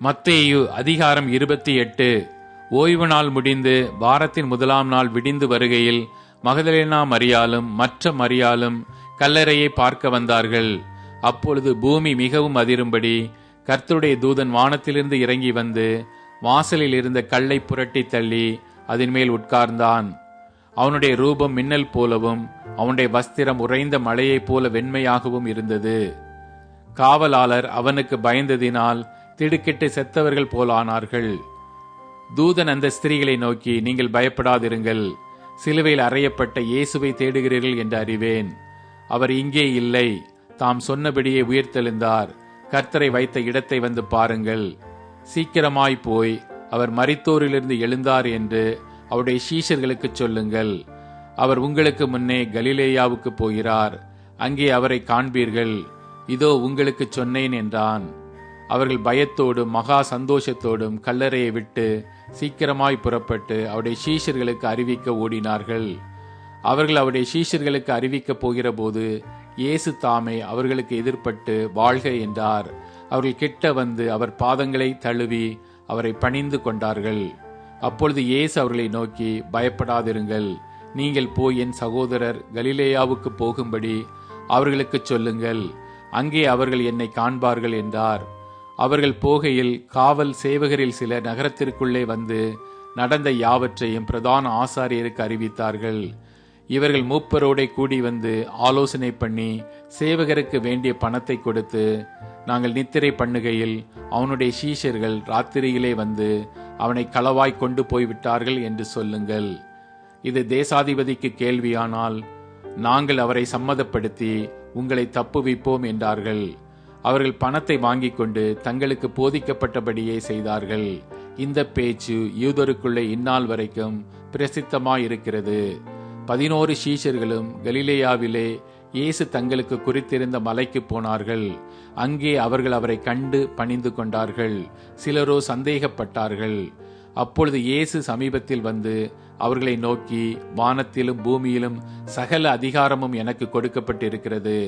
மத்தேயு அதிகாரம் 28. ஓய்வு நாள் முடிந்து வாரத்தின் முதலாம் நாள் விடிந்து வருகையில் மகதலேனா மரியாளும் மற்ற மரியாளும் கல்லறையை பார்க்க வந்தார்கள். அப்பொழுது பூமி மிகவும் அதிரும்படி கர்த்தருடைய தூதன் வானத்திலிருந்து இறங்கி வந்து வாசலில் இருந்த கல்லை புரட்டி தள்ளி அதன் மேல் உட்கார்ந்தான். அவனுடைய ரூபம் மின்னல் போலவும் அவனுடைய வஸ்திரம் உறைந்த மழையைப் போல வெண்மையாகவும் இருந்தது. காவலாளர் அவனுக்கு பயந்ததினால் திடுக்கிட்டு செத்தவர்கள் போலானார்கள். தூதன் அந்த ஸ்திரீகளை நோக்கி, நீங்கள் பயப்படாதிருங்கள், சிலுவையில் அறையப்பட்ட இயேசுவை தேடுகிறீர்கள் என்று அறிவேன். அவர் இங்கே இல்லை, தாம் சொன்னபடியே உயிர்த்தெழுந்தார். கர்த்தரை வைத்த இடத்தை வந்து பாருங்கள். சீக்கிரமாய் போய் அவர் மரித்தோரிலிருந்து எழுந்தார் என்று அவருடைய சீஷர்களுக்கு சொல்லுங்கள். அவர் உங்களுக்கு முன்னே கலிலேயாவுக்கு போகிறார், அங்கே அவரை காண்பீர்கள். இதோ உங்களுக்கு சொன்னேன் என்றான். அவர்கள் பயத்தோடும் மகா சந்தோஷத்தோடும் கல்லறையை விட்டு சீக்கிரமாய் புறப்பட்டு அவருடைய சீஷர்களுக்கு அறிவிக்க ஓடினார்கள். அவர்கள் அவருடைய சீஷர்களுக்கு அறிவிக்க போகிற போது இயேசு தாமே அவர்களுக்கு எதிர்பட்டு வாழ்க என்றார். அவர்கள் கிட்ட வந்து அவர் பாதங்களை தழுவி அவரை பணிந்து கொண்டார்கள். அப்பொழுது இயேசு அவர்களை நோக்கி, பயப்படாதிருங்கள், நீங்கள் போய் என் சகோதரர் கலிலேயாவுக்கு போகும்படி அவர்களுக்கு சொல்லுங்கள், அங்கே அவர்கள் என்னை காண்பார்கள் என்றார். அவர்கள் போகையில் காவல் சேவகரில் சிலர் நகரத்திற்குள்ளே வந்து நடந்த யாவற்றையும் பிரதான ஆசாரியருக்கு அறிவித்தார்கள். இவர்கள் மூப்பரோடே கூடி வந்து ஆலோசனை பண்ணி சேவகருக்கு வேண்டிய பணத்தை கொடுத்து, நாங்கள் நித்திரை பண்ணுகையில் அவனுடைய சீஷர்கள் ராத்திரியிலே வந்து அவனை களவாய் கொண்டு போய்விட்டார்கள் என்று சொல்லுங்கள். இது தேசாதிபதிக்கு கேள்வியானால் நாங்கள் அவரை சம்மதப்படுத்தி உங்களை தப்புவிப்போம் என்றார்கள். அவர்கள் பணத்தை வாங்கிக் கொண்டு தங்களுக்கு போதிக்கப்பட்டபடியே செய்தார்கள். இந்த பேச்சு யூதருக்குள்ளே இந்நாள் வரைக்கும் பிரசித்தமாயிருக்கிறது. 11 சீஷர்களும் கலிலேயாவிலே இயேசு தங்களுக்கு குறித்திருந்த மலைக்கு போனார்கள். அங்கே அவர்கள் அவரை கண்டு பணிந்து கொண்டார்கள். சிலரோ சந்தேகப்பட்டார்கள். அப்பொழுது இயேசு சமீபத்தில் வந்து அவர்களை நோக்கி, வானத்திலும் பூமியிலும் சகல அதிகாரமும் எனக்கு கொடுக்கப்பட்டிருக்கிறது.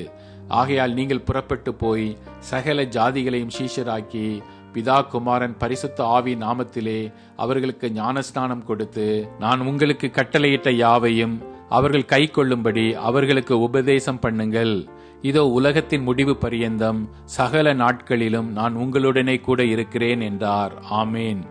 ஆகையால் நீங்கள் புறப்பட்டு போய் சகல ஜாதிகளையும் சீஷராக்கி பிதா குமாரன் பரிசுத்த ஆவி நாமத்திலே அவர்களுக்கு ஞானஸ்நானம் கொடுத்து, நான் உங்களுக்கு கட்டளையிட்ட யாவையும் அவர்கள் கை கொள்ளும்படி அவர்களுக்கு உபதேசம் பண்ணுங்கள். இதோ உலகத்தின் முடிவு பரியந்தம் சகல நாட்களிலும் நான் உங்களுடனே கூட இருக்கிறேன் என்றார். ஆமேன்.